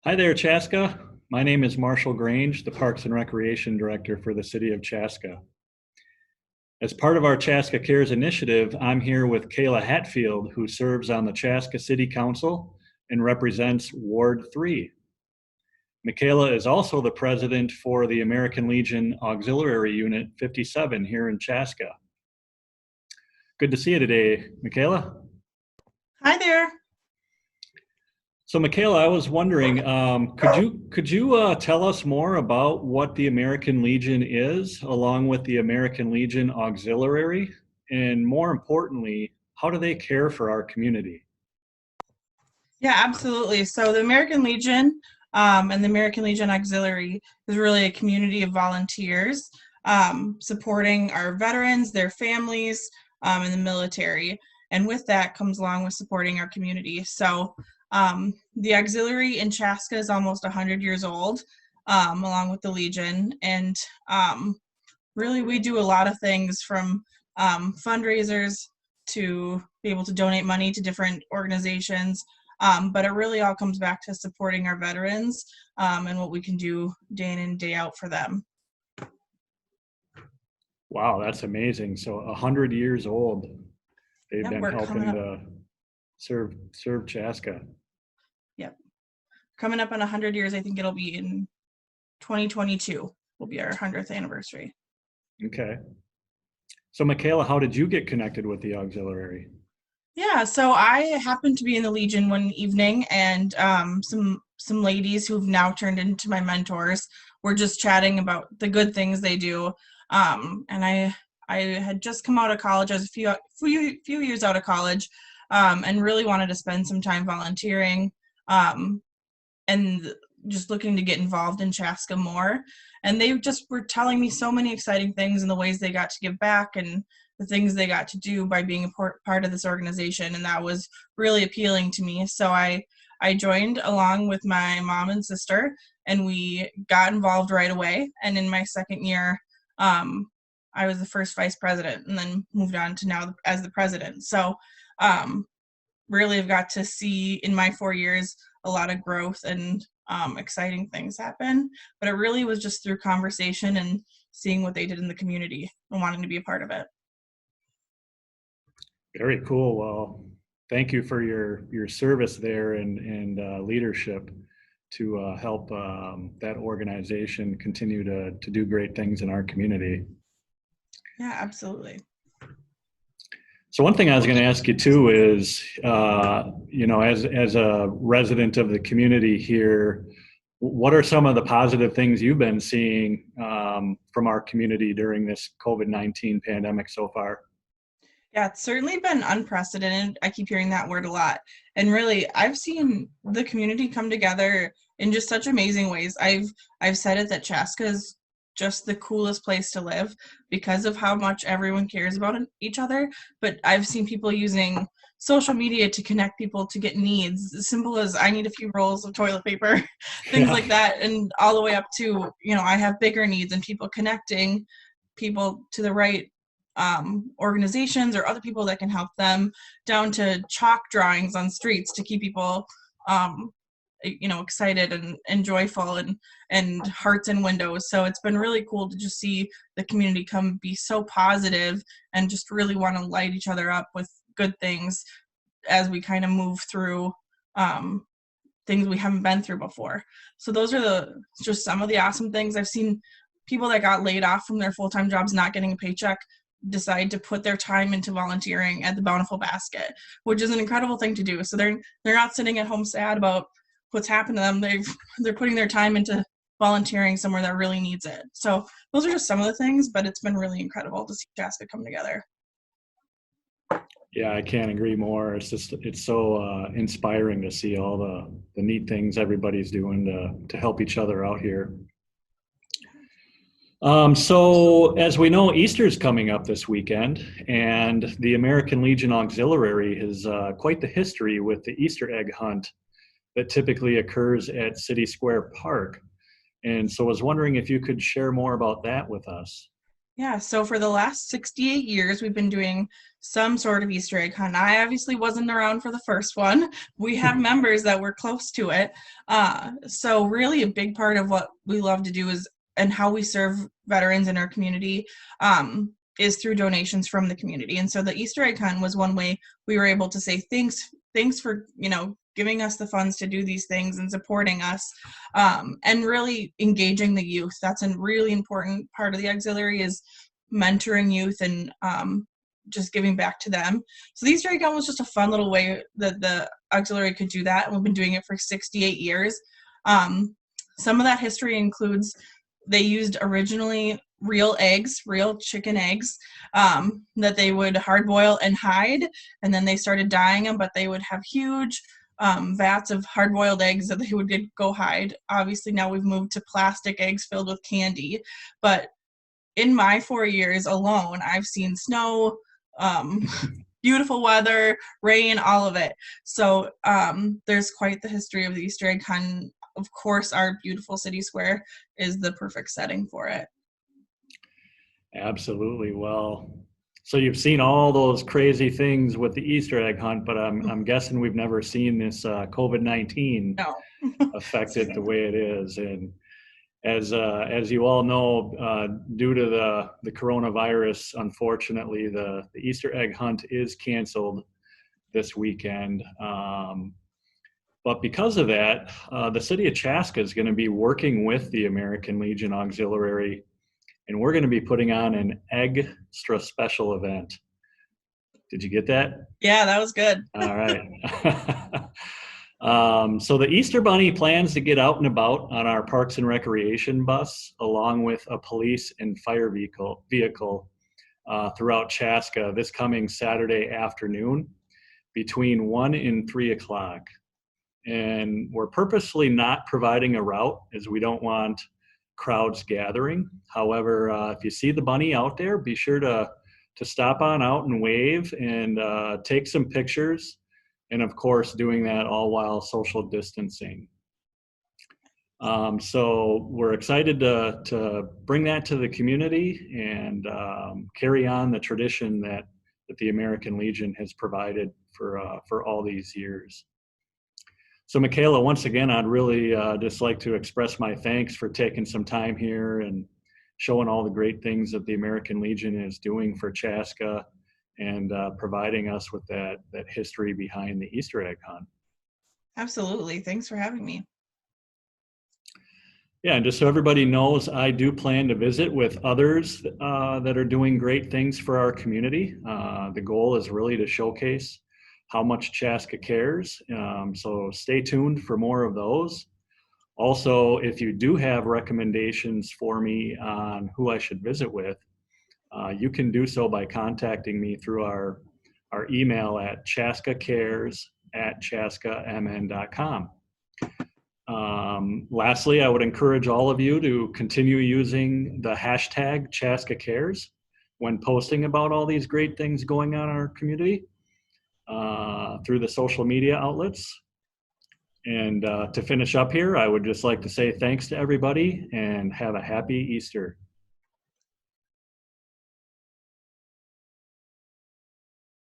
Hi there, Chaska. My name is Marshall Grange, the Parks and Recreation Director for the City of Chaska. As part of our Chaska Cares initiative, I'm here with McKayla Hatfield, who serves on the Chaska City Council and represents Ward 3. McKayla is also the president for the American Legion Auxiliary Unit 57 here in Chaska. Good to see you today, McKayla. Hi there. So, McKayla, I was wondering, could you tell us more about what the American Legion is, along with the American Legion Auxiliary, and more importantly, how do they care for our community? Yeah, absolutely. So the American Legion and the American Legion Auxiliary is really a community of volunteers supporting our veterans, their families, and the military. And with that comes along with supporting our community. So the auxiliary in Chaska is almost 100 years old, along with the Legion. And really, we do a lot of things from fundraisers to be able to donate money to different organizations. But it really all comes back to supporting our veterans and what we can do day in and day out for them. Wow, that's amazing. So, 100 years old, they've Yep, been we're coming helping up. to serve Chaska. Yep, coming up on 100 years. I think it'll be in 2022. Will be our 100th anniversary. Okay. So, McKayla, how did you get connected with the auxiliary? Yeah, so I happened to be in the Legion one evening, and some ladies who've now turned into my mentors were just chatting about the good things they do. And I had just come out of college. I was a few years out of college, and really wanted to spend some time volunteering, and just looking to get involved in Chaska more. And they just were telling me so many exciting things and the ways they got to give back and the things they got to do by being a part of this organization, and that was really appealing to me. So I joined along with my mom and sister, and we got involved right away. And in my second year, I was the first vice president, and then moved on to now as the president. So um, really, I've got to see in my 4 years a lot of growth and exciting things happen. But it really was just through conversation and seeing what they did in the community and wanting to be a part of it. Very cool. Well, thank you for your service there and leadership to help that organization continue to do great things in our community. Yeah, absolutely. So one thing I was going to ask you too is, as a resident of the community here, what are some of the positive things you've been seeing from our community during this COVID-19 pandemic so far? Yeah, it's certainly been unprecedented. I keep hearing that word a lot. And really, I've seen the community come together in just such amazing ways. I've said it that Chaska is just the coolest place to live because of how much everyone cares about each other. But I've seen people using social media to connect people to get needs, as simple as I need a few rolls of toilet paper, things Yeah. like that, and all the way up to, I have bigger needs and people connecting people to the right organizations or other people that can help them, down to chalk drawings on streets to keep people um, excited and joyful, and hearts in windows. So it's been really cool to just see the community come be so positive and just really want to light each other up with good things as we kind of move through things we haven't been through before. So those are just some of the awesome things. I've seen people that got laid off from their full-time jobs not getting a paycheck decide to put their time into volunteering at the Bountiful Basket, which is an incredible thing to do. So they're not sitting at home sad about what's happened to them. They're putting their time into volunteering somewhere that really needs it. So those are just some of the things, but it's been really incredible to see Chaska come together. Yeah, I can't agree more. It's so inspiring to see all the neat things everybody's doing to help each other out here. So as we know, Easter's coming up this weekend, and the American Legion Auxiliary has quite the history with the Easter egg hunt that typically occurs at City Square Park. And so I was wondering if you could share more about that with us. Yeah, so for the last 68 years, we've been doing some sort of Easter egg hunt. I obviously wasn't around for the first one. We have members that were close to it. So really a big part of what we love to do is, and how we serve veterans in our community, is through donations from the community. And so the Easter egg hunt was one way we were able to say thanks for, giving us the funds to do these things and supporting us, and really engaging the youth. That's a really important part of the auxiliary, is mentoring youth and just giving back to them. So the Easter egg hunt was just a fun little way that the auxiliary could do that, and we've been doing it for 68 years. Some of that history includes they used originally real eggs, real chicken eggs, that they would hard boil and hide, and then they started dyeing them, but they would have huge vats of hard-boiled eggs that they would go hide. Obviously, now we've moved to plastic eggs filled with candy. But in my 4 years alone, I've seen snow, beautiful weather, rain, all of it. So there's quite the history of the Easter egg hunt. Of course, our beautiful city square is the perfect setting for it. Absolutely. Well, so you've seen all those crazy things with the Easter egg hunt, but I'm guessing we've never seen this COVID-19 No. affected the way it is. And as you all know, due to the coronavirus, unfortunately, the Easter egg hunt is canceled this weekend. But because of that, the city of Chaska is going to be working with the American Legion Auxiliary, and we're going to be putting on an extra special event. Did you get that? Yeah, that was good. All right. So the Easter Bunny plans to get out and about on our Parks and Recreation bus, along with a police and fire vehicle throughout Chaska this coming Saturday afternoon between 1 and 3 o'clock. And we're purposely not providing a route, as we don't want crowds gathering. However, if you see the bunny out there, be sure to stop on out and wave and take some pictures. And of course, doing that all while social distancing. So we're excited to bring that to the community and carry on the tradition that the American Legion has provided for all these years. So McKayla, once again, I'd really just like to express my thanks for taking some time here and showing all the great things that the American Legion is doing for Chaska and providing us with that history behind the Easter egg hunt. Absolutely. Thanks for having me. Yeah, and just so everybody knows, I do plan to visit with others that are doing great things for our community. The goal is really to showcase how much Chaska cares. So stay tuned for more of those. Also, if you do have recommendations for me on who I should visit with, you can do so by contacting me through our email at chaskacars@chaskam.com. Lastly, I would encourage all of you to continue using the hashtag ChaskaCares when posting about all these great things going on in our community through the social media outlets. And to finish up here, I would just like to say thanks to everybody and have a happy Easter.